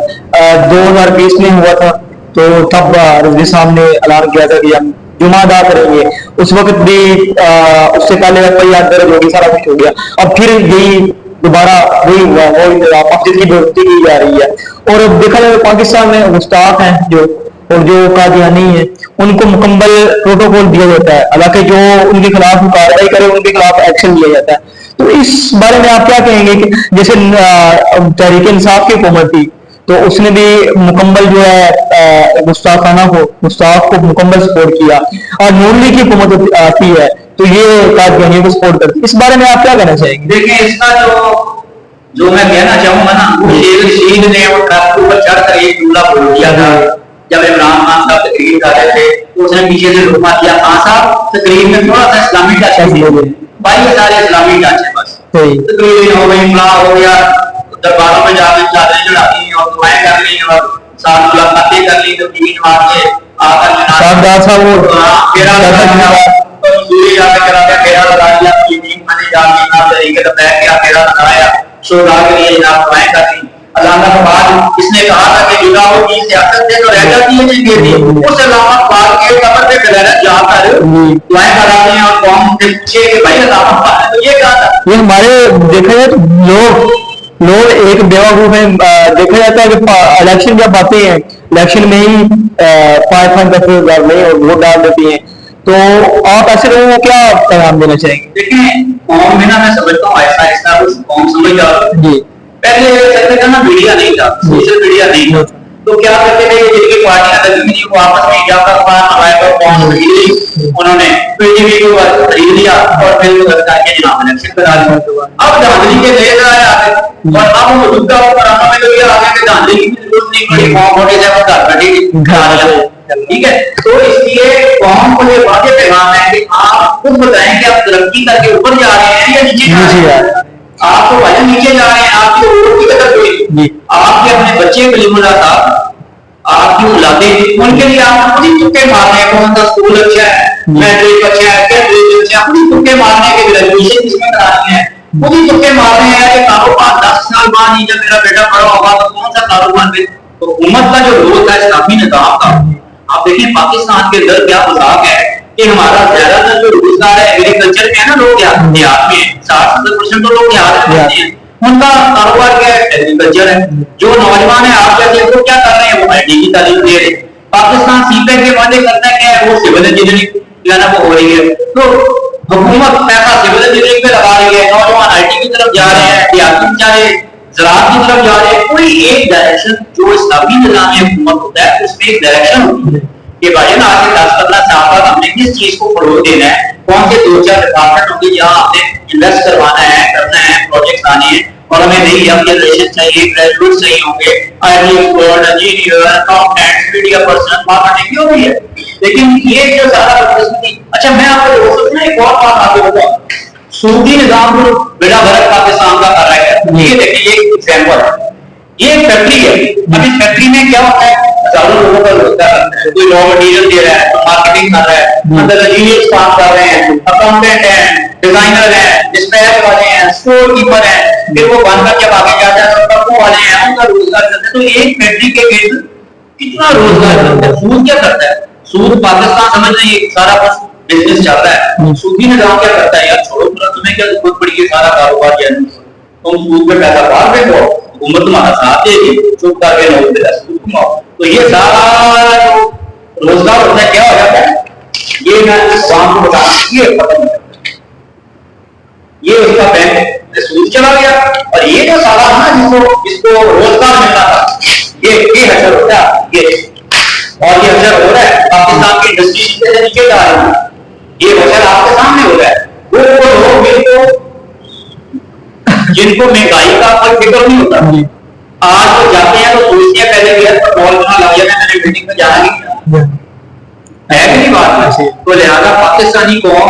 2020 में हुआ था, तो तब रज़ी साहब ने ऐलान किया था कि हम जुमा अदा करेंगे। उस वक्त भी उससे पहले FIR दर्ज होगी, सारा कुछ हो गया। अब फिर यही दोबारा वही हुआ, वो मस्जिद की बेइज्जती की जा रही है। और अब देखा जाए पाकिस्तान में गुस्ताख हैं जो, और जो कादियानी है उनको मुकम्मल प्रोटोकॉल दिया जाता है, हालांकि जो उनके खिलाफ कार्रवाई करे उनके खिलाफ एक्शन लिया जाता है। तो इस बारे में आप क्या कहेंगे कि जैसे तहरीक इंसाफ की हुकूमत थी तो उसने भी मुकम्मल जो है गुस्ताख को मुकम्मल सपोर्ट किया, और नून लीग की हुकूमत आती है तो ये कादियानियों को सपोर्ट करती है। इस बारे में आप क्या कहना चाहेंगे? देखिए इसका जो मैं कहना चाहूंगा ना, शेर ने वो ट्रक के ऊपर चढ़कर एक जुमला बोल दिया था जब इमरान खान साहब तकरीर कर रहे थे, तो उसने पीछे से रुकवा दिया, खान साहब तकरीर में थोड़ा सा इस्लामी टच भाई, ये सारे इस्लामी टच है बस। तकरीर हो गई, इमला हो गया, दरबारों में जाकर चादरें चढ़ानी और दुआएं कर ली और साथ मुलाकातें कर ली, तो टीवी मार के आकर फेरा लगा दिया, तरीके से बैठ के फेरा लगाया, शोधा के लिए जनाब दुआएं कर ली। अल्लाह के बाद इसने कहा था कि जुदा हो की सियासत से तो रह जाती है जिंदगी, उस अल्लाह पाक के कब्र पे खड़ा जाकर दुआएं कराते हैं और कौम से पूछे कि भाई अल्लाह पाक ने तो ये कहा था। ये हमारे देखा जाए तो लोग एक बेवकूफ है। देखा जाता है कि इलेक्शन जब आते हैं, इलेक्शन में ही 5-10 डाल नहीं और वोट डाल देती हैं, तो आप ऐसे लोगों को क्या पैगाम देना चाहेंगे? देखिए कौम में ना मैं समझता हूँ ऐसा ऐसा कुछ कौम समझदार जी। पहले कहते थे ना मीडिया नहीं था, सोशल मीडिया नहीं था, तो क्या करते थे जिनकी पार्टियां लगी हुई थी वो आपस में जाकर कौन उन्होंने पीटीवी को खरीद लिया और फिर के जनाब इलेक्शन करा लिया। अब धांधली के ले आए और अब मौजूदा में तो ये आ गया कि धांधली की जरूरत नहीं पड़ी, कौम वोटे से घर बैठे, ठीक है। तो इसलिए कौम को ये वादे पैगाम है कि आप खुद बताएं कि आप तरक्की करके ऊपर जा रहे हैं या नीचे जा रहे हैं। आप तो भाई नीचे जा रहे हैं, आपकी ऊपर की कदर हुई, आपके अपने बच्चे कलीमुल्लाह साहब, आपकी औलादे, उनके लिए आप खुद ही तुक्के मारने हैं, कौन सा स्कूल अच्छा है, मैट्रिक अच्छा है, कैम्ब्रिज अच्छा है, खुद ही तुक्के मारने के ग्रेजुएशन किसमें करानी है, खुद ही तुक्के मारने हैं कि कारोबार 10 साल बाद ही जब मेरा बेटा बड़ा होगा तो कौन सा कारोबार में। तो हुकूमत का जो रोल है इस्लामी निजाम का, आप देखिए पाकिस्तान के अंदर क्या मजाक है कि हमारा ज्यादातर जो रोजगार है एग्रीकल्चर में है ना, लोग देहात में 60-70% तो लोग देहात में रहते हैं, उनका कारोबार क्या है? एग्रीकल्चर है। जो नौजवान है आप जैसे वो क्या कर रहे हैं? वो आईटी की तालीम दे रहे हैं। पाकिस्तान सीपेक के वादे करता है क्या है? वो सिविल इंजीनियरिंग जो है ना वो हो रही है, तो हुकूमत पैसा सिविल इंजीनियरिंग पे लगा रही है, नौजवान आईटी की तरफ जा रहे हैं, देहाती बेचारे ज़राअत की तरफ जा रहे हैं। कोई एक डायरेक्शन जो इस्लामी निज़ाम हुकूमत होता है उसमें एक डायरेक्शन होती है कि भाई ना आगे 10-15 साल बाद हमने किस चीज को फरोग देना है, कौन से 2-4 डिपार्टमेंट होंगे जहां आपने इन्वेस्ट करवाना है, करना है, प्रोजेक्ट आने हैं, और हमें नई यंग जनरेशन चाहिए, ग्रेजुएट चाहिए होंगे, IT expert, engineer, accountant, media person, marketing, जो भी है। लेकिन ये जो सारा अच्छा, मैं आपको दोस्तों ना एक और बात आगे बताऊं, सूदी निजाम जो बेड़ा भरत पाकिस्तान का कर रहा है, ये देखिए ये एग्जाम्पल है, ये एक फैक्ट्री है। अब इस फैक्ट्री में क्या होता है, हजारों लोगों का रोजगार है, कोई रॉ मटेरियल दे रहा है, मार्केटिंग कर रहा है, अंदर इंजीनियर्स काम कर रहे हैं, अकाउंटेंट है, डिजाइनर है, स्पेयर वाले हैं, स्टोर कीपर है, फिर वो बनकर जब आगे जाता है तो ट्रकों वाले हैं, उनका रोजगार करते हैं। तो एक फैक्ट्री के गिर्द कितना रोजगार करता है। सूद क्या करता है, सूद पाकिस्तान समझ रही सारा कुछ बिजनेस चलता है, सूदी निजाम क्या करता है, यार छोड़ो, तुम्हें क्या जरूरत पड़ी है सारा कारोबार किया, तुम सूद पे पैसा बाहर फेंको, हुकूमत तुम्हारा साथ देगी, चुप करके नौकरी दे सूद कमाओ। तो ये सारा जो रोजगार होता है क्या हो जाता है, ये मैं आवाम को बता, ये खत्म, ये उसका बैंक सूद चला गया। और ये जो सारा ना जिसको रोजगार मिलता था, ये असर होता है, ये और ये असर हो रहा है पाकिस्तान की इंडस्ट्री से नीचे जा रही है, ये असर आपके सामने हो रहा है। वो लोग जिनको महंगाई का कोई फिक्र नहीं होता, आज वो जाते हैं तो सोचते हैं पहले भी पेट्रोल इतना लग गया, मैंने मीटिंग में जाना नहीं है कि नहीं बात है। तो लिहाजा पाकिस्तानी कौम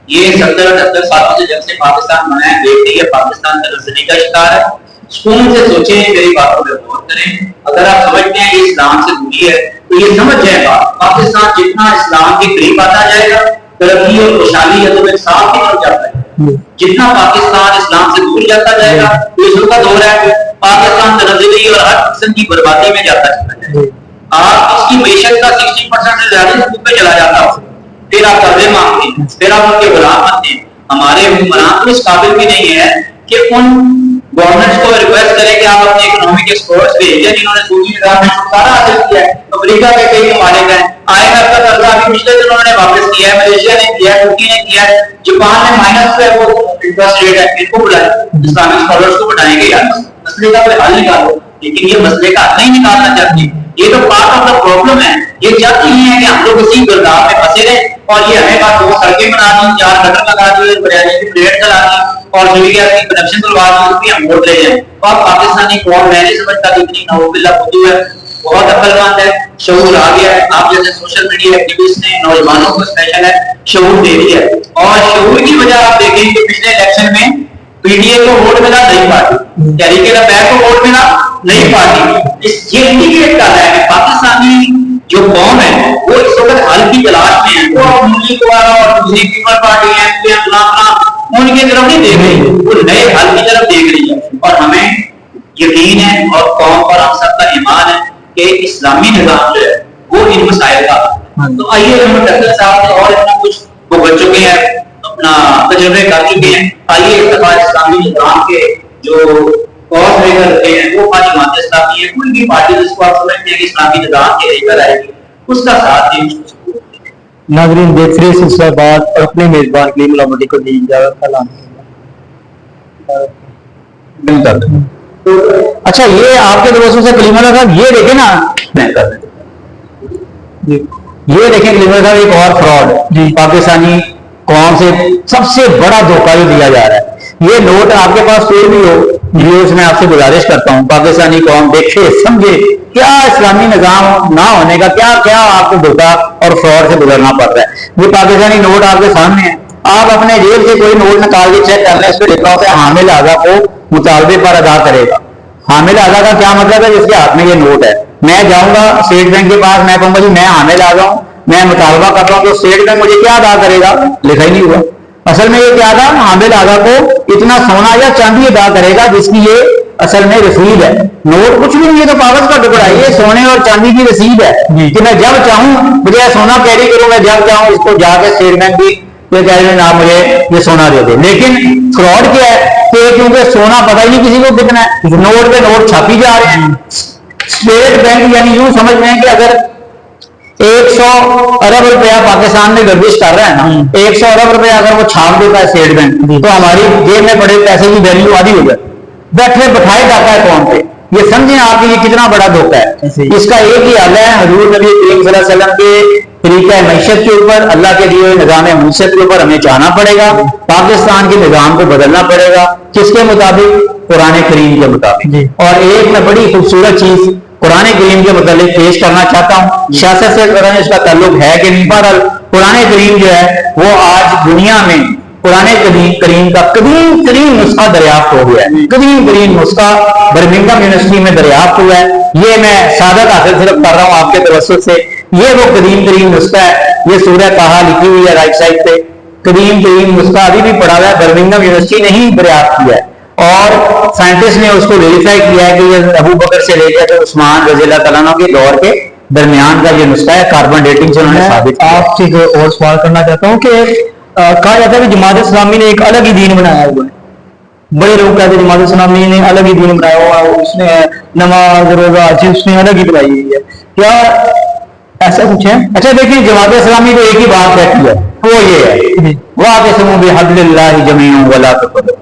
ये 70-78 सालों से जब से पाकिस्तान बना है, देख रही है पाकिस्तान का नजरिए का शिकार है। सुकून से सोचें, मेरी बातों पर गौर करें। अगर आप समझते हैं कि इस्लाम से दूरी है तो ये समझ जाएगा, पाकिस्तान जितना इस्लाम के करीब आता जाएगा, तरक्की और खुशहाली है तो इंसाफ की तरफ जाता है। जितना पाकिस्तान इस्लाम से दूर जाता जाएगा, तो का दौर है, पाकिस्तान तनज़्ज़ुली और हर किस्म की बर्बादी में जाता है। आप इसकी मैशत का 60% से ज्यादा पे चला जाता हो, फिर आप कर्जे मांगते हैं, फिर आप उनके गुलाम बनते हैं। हमारे हुक्मरान तो इस काबिल भी नहीं है कि उन गवर्नमेंट्स को रिक्वेस्ट करें कि आप अपने इकोनॉमिक एक्सपर्ट्स भेजें जिन्होंने सूदी निजाम में छुटकारा हासिल किया है। अफ्रीका के कई ममालिक हैं, IMF का कर्जा अभी पिछले दिनों उन्होंने वापस किया है, मलेशिया ने किया है, तुर्की ने किया है, जापान ने माइनस पे वो इंटरेस्ट रेट है, इनको बुलाए, इस्लामिक स्कॉलर्स को बनाएंगे यार, मसले का कोई हल निकालो। लेकिन ये मसले का हल नहीं निकालना चाहती, ये तो पार्ट ऑफ द प्रॉब्लम है। ये चाहती है कि हम लोग इसी गर्दार में फंसे रहे, और ये हमें बात दो सड़कें बना दी, 4 गटर लगा दिए, बिरयानी की प्लेट चला दी और जूलिया की कनेक्शन करवा दी, उसकी हम वोट ले जाए। और पाकिस्तानी कौम मैं नहीं समझता कि इतनी नौबिल्ला खुदू है, बहुत अक्लमंद है, शऊर आ गया है। आप जैसे सोशल मीडिया एक्टिविस्ट ने नौजवानों को स्पेशल है शऊर दे दिया है, और शऊर की वजह आप देखें कि पिछले इलेक्शन में पीडीए को वोट मिला नई पार्टी, तहरीक लबैक को वोट मिला नई पार्टी। इस ये इंडिकेट कर रहा है कि पाकिस्तानी जो कौम है वो इस वक्त हल की तलाश में है। वो मुस्लिम द्वारा और दूसरी पीपल पार्टी है उनकी तरफ नहीं देख रही, वो नए हल की तरफ देख रही है। और हमें यकीन है और कौम पर हम सबका ईमान है कि इस्लामी निजाम जो है वो इन मसाइल का। तो आइए हम डॉक्टर साहब से और इतना कुछ वो बन चुके हैं, अपना तजुर्बे कर चुके हैं, आइए इस दफा इस्लामी निजाम के जो कॉज लेकर रखे हैं वो हमारी जमात इस्लामी है, कोई भी पार्टी जिसको आप समझते हैं कि इस्लामी निजाम के लेकर आएगी उसका साथ दें। नाज़रीन देख रहे सिलसिला बात और अपने मेजबान कलीम उल्लाह मोदी को दी इजाजत। अच्छा, ये आपके दोस्तों से कलीमुल्लाह साहब ये देखे ना, ये देखें कलीमुल्लाह साहब एक और फ्रॉड पाकिस्तानी कौम से सबसे बड़ा धोखा जो दिया जा रहा है। ये नोट आपके पास कोई भी हो, व्यूअर्स में आपसे गुजारिश करता हूं, पाकिस्तानी कौम देखे समझे क्या इस्लामी निजाम ना होने का क्या क्या आपको धोखा और फ्रॉड से गुजरना पड़ रहा है। ये पाकिस्तानी नोट आपके सामने है, आप अपने जेब से कोई नोट निकाल के चेक कर लें, इसमें लिखा होता है हामिल आगा को मुतालबे पर अदा करेगा। हामिल आगा का क्या मतलब है, जिसके हाथ में ये नोट है, मैं जाऊंगा स्टेट बैंक के पास, मैं कहूंगा जी मैं हामिल आगा हूं, मैं मुतालबा करता हूं, तो स्टेट बैंक मुझे क्या अदा करेगा, लिखा ही नहीं हुआ। असल में ये क्या था, हामिल आगा को इतना सोना या चांदी अदा करेगा जिसकी ये असल में रसीद है। नोट कुछ भी नहीं है, तो कागज का टुकड़ा है, ये सोने और चांदी की रसीद है कि मैं जब चाहूं मुझे सोना कैरी करूं, मैं जब चाहूं इसको जाके स्टेट बैंक की ये कह रहे ना मुझे ये सोना दे दे। लेकिन फ्रॉड क्या है कि क्योंकि सोना पता ही नहीं किसी को कितना है, नोट पे नोट छापी जा रहे हैं। स्टेट बैंक यानी यूं समझ रहे हैं कि अगर 100 अरब रुपया पाकिस्तान में गर्दिश कर रहा है ना, 100 अरब रुपया अगर वो छाप देता है स्टेट बैंक, तो हमारी जेब में पड़े पैसे की वैल्यू आधी हो जाए, बैठे बैठाए जाता है कौन पे। ये समझें आप ये कितना बड़ा धोखा है। इसका एक ही हल है, हजूर नबी करीम सल्लल्लाहु अलैहि वसल्लम के तरीका मैशत के ऊपर, अल्लाह के दिए हुए निजाम मैशत के ऊपर हमें जाना पड़ेगा, पाकिस्तान के निजाम को बदलना पड़ेगा। किसके मुताबिक, कुरान करीम के मुताबिक। और एक मैं बड़ी खूबसूरत चीज कुरान करीम के मतलब पेश करना चाहता हूँ, सियासत से इसका ताल्लुक है कि नहीं, बहरहाल कुरान करीम जो है वो आज दुनिया में कुरान करीम का कदीम तरीन नुस्खा दरियाफ्त हो गया है। कदीम तरीन नुस्खा बर्मिंघम यूनिवर्सिटी में दरियाफ्त हुआ है। ये मैं सादत हासिल सिर्फ कर रहा हूँ आपके तवज्जुह से। ये वो कदीम तरीन नुस्खा है, ये सूरह ताहा लिखी हुई है राइट साइड पे। कदीम तरीन नुस्खा अभी भी पढ़ा हुआ है, बर्मिंघम यूनिवर्सिटी ने ही दरियाफ्त किया है और साइंटिस्ट ने उसको वेरीफाई किया है कि ये अबू बकर से लेकर उस्मान रज़ी अल्लाह तआला के दौर के दरमियान का ये नुस्खा है। कार्बन डेटिंग से उन्होंने साबित किया। आपसे एक और सवाल करना चाहता हूँ कि कहा जाता है कि जमात इस्लामी ने एक अलग ही दीन बनाया हुआ है। बड़े लोग कहते हैं जमात इस्लामी ने अलग ही दीन बनाया हुआ है, उसने नमाज रोजा हज उसने अलग ही बनाई हुई है, क्या ऐसा कुछ है? अच्छा देखिए, जमात इस्लामी तो एक ही बात कहती है, वो ये है वाक़िसमू बिहब्लिल्लाहि जमीअन वला तफररकू,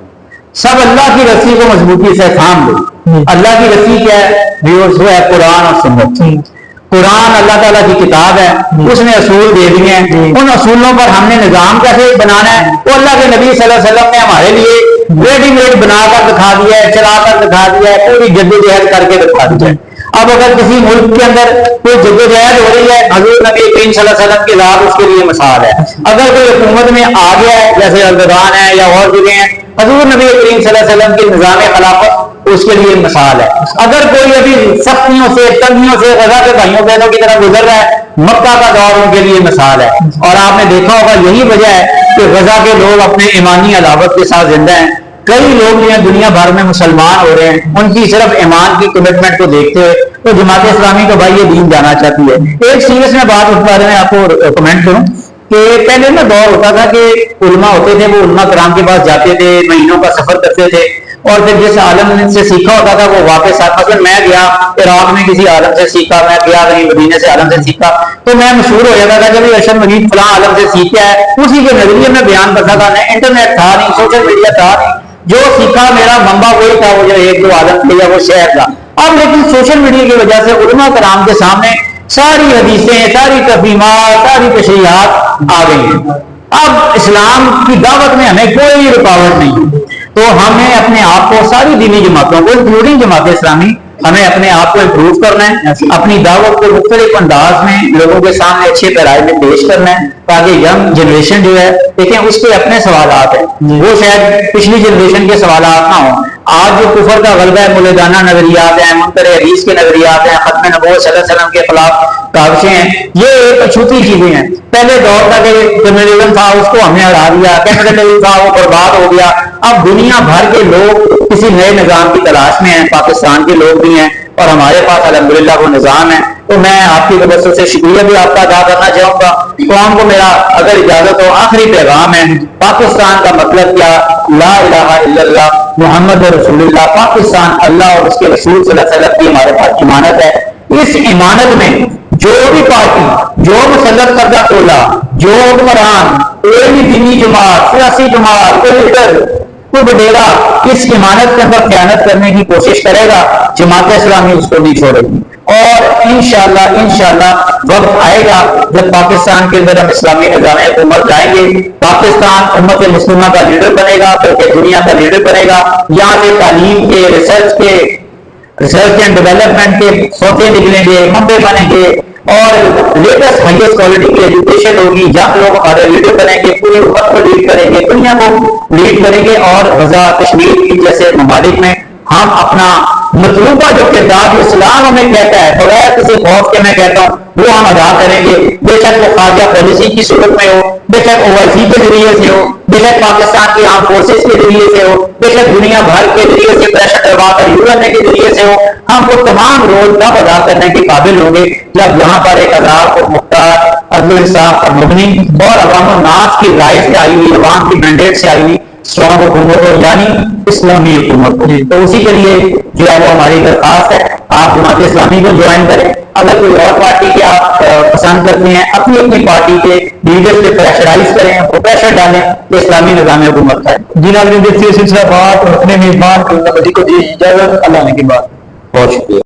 सब अल्लाह की रस्सी को मजबूती से थाम लो। अल्लाह की रस्सी क्या है? वो है कुरान और सुन्नत। कुरान अल्लाह ताला की किताब है, उसने असूल दे दिए हैं, उन असूलों पर हमने निजाम कैसे बनाना है वो अल्लाह के नबी सल्लल्लाहु अलैहि वसल्लम ने हमारे लिए रेडीमेड बनाकर दिखा दिया है, चलाकर दिखा दिया है, पूरी जद्दोजहद करके दिखा दिया है। अब अगर किसी मुल्क के अंदर कोई जद्दोजहद हो रही है, हजूर नबी करीम सल्लल्लाहु अलैहि वसल्लम की ज़ात उसके लिए मिसाल है। अगर कोई हुकूमत में आ गया है जैसे अफगान है या और जगह हैं, हजूर नबी करीम सल्लल्लाहु अलैहि वसल्लम की निज़ाम खिलाफत उसके लिए मिसाल है। अगर कोई अभी सख्तियों से तंगियों से गजा के भाइयों बहनों की तरफ गुजर रहा है, मक्का का दौर उनके लिए मिसाल है। और आपने देखा होगा यही वजह है कि गजा के लोग अपने ईमानी अलावत के साथ जिंदा हैं। कई लोग जो है दुनिया भर में मुसलमान हो रहे हैं, उनकी सिर्फ ईमान की कमिटमेंट को देखते हुए तो जमात इस्लामी का भाई ये दीन जाना चाहती है। एक सीरियस में बात उस बारे में आपको कमेंट करूं कि पहले ना दौर होता था कि उलमा होते थे, वो उलमा कराम के पास जाते थे, महीनों का सफर करते थे और फिर जिस आलम से सीखा होता था वो वापस आता। मतलब मैं गया इराक में किसी आलम से सीखा, मैं गया कहीं मदीने से आलम से सीखा, तो मैं मशहूर हो जाता था कि भाई अशर मजीद फलां आलम से सीखा है, उसी के नजरिए में बयान करता था। नहीं इंटरनेट था, नहीं सोशल मीडिया था, नहीं, जो सीखा मेरा मंबा वही था, वो जो एक दो आलम थे या वो शहर था। अब लेकिन सोशल मीडिया की वजह से उलमा कराम के सामने सारी हदीसें, सारी तफहीमात, सारी तशरीहात आ गई हैं। अब इस्लाम की दावत में हमें कोई रुकावट नहीं, तो हमें अपने आप को सारी दीनी जमातों को इंक्लूडिंग जमात इस्लामी हमें अपने आप को इम्प्रूव करना है, अपनी दावत को मुख्तलिफ अंदाज में लोगों के सामने अच्छे पैराए में पेश करना है ताकि यंग जनरेशन जो है देखें उसके अपने सवालात हैं, वो शायद पिछली जनरेशन के सवालात ना हो। आज जो कुफर का गलबा है, मुलैदाना नजरियात हैं, मुनकर हदीस के नजरियात हैं, खत्म नबूवत सल्लल्लाहु अलैहि वसल्लम के खिलाफ काविशें हैं, ये एक अछूती चीजें हैं। पहले दौर का जर्नलिज्म था उसको हमने हरा दिया, कैपिटलिज्म था वो बर्बाद हो गया। अब दुनिया भर के लोग किसी नए निजाम की तलाश में हैं, पाकिस्तान के लोग भी हैं और हमारे पास अल्हम्दुलिल्लाह वो निजाम है। तो मैं आपकी तवज्जो से शुक्रिया भी आपका अदा करना चाहूंगा। कौम को मेरा अगर इजाजत हो आखिरी पैगाम है, पाकिस्तान का मतलब क्या? ला इलाहा इल्लल्लाह मुहम्मद रसूलुल्लाह। पाकिस्तान अल्लाह और उसके रसूल सल्लल्लाहु अलैहि वसल्लम की हमारे पास इमानत है। इस इमानत में जो भी पार्टी, जो मुसल्लत करदा टोला, जो हुक्मरान, कोई भी दीनी जमात, सियासी जमात, कोई लीडर, कोई बडेरा इस इमानत के अंदर खयानत करने की कोशिश करेगा, जमात इस्लामी उसको नहीं छोड़ेगी। और इंशाअल्लाह वक्त आएगा जब पाकिस्तान के अंदर हम इस्लामी निज़ाम हुकूमत लाएंगे, पाकिस्तान उम्मत मुस्लिमा का लीडर बनेगा, बल्कि दुनिया का लीडर बनेगा। यहाँ से तालीम के, रिसर्च एंड डेवलपमेंट के सौदे निकलेंगे, मंबे बनेंगे और लेटेस्ट हाईएस्ट क्वालिटी की एजुकेशन होगी। जहाँ लोग हमारे लीडर बनेंगे, पूरी उम्मत को लीड करेंगे, दुनिया को लीड करेंगे और गजा कश्मीर जैसे ममालिक में हम अपना मतलूबा जो किरदार इस्लाम हमें कहता है बगैर किसी खौफ के मैं कहता हूँ वो हम अदा करेंगे। बेशक वो खारजा पॉलिसी की सूरत में हो, बेशक ओवैसी के जरिए से हो, बेशक पाकिस्तान की आर्म फोर्सेस के जरिए से हो, बेशक दुनिया भर के जरिए से प्रेशर करवाकर यूएनए के जरिए से हो, हम वो तमाम रोल तब अदा करने के काबिल होंगे जब यहाँ पर एक आजाद और मुख्तार, अदल इंसाफ और मबनी और अवाम नास की राय से आई हुई, अवाम की मैंडेट से आई हुई स्ट्रॉन्ग हुकूमत हो, यानी इस्लामी हुकूमत हो। तो उसी के लिए जो है वो हमारी दरखास्त है, आप जमात इस्लामी को ज्वाइन करें। अगर कोई और पार्टी के आप पसंद करते हैं, अपनी अपनी पार्टी के लीडर से प्रेशराइज करें, वो प्रेशर डालें कि इस्लामी निज़ाम हुकूमत का है। जी नाज़रीन, देखिए सिलसिला बात और अपने मेजबान को दी इजाजत, अल्लाह ने की बात। बहुत शुक्रिया।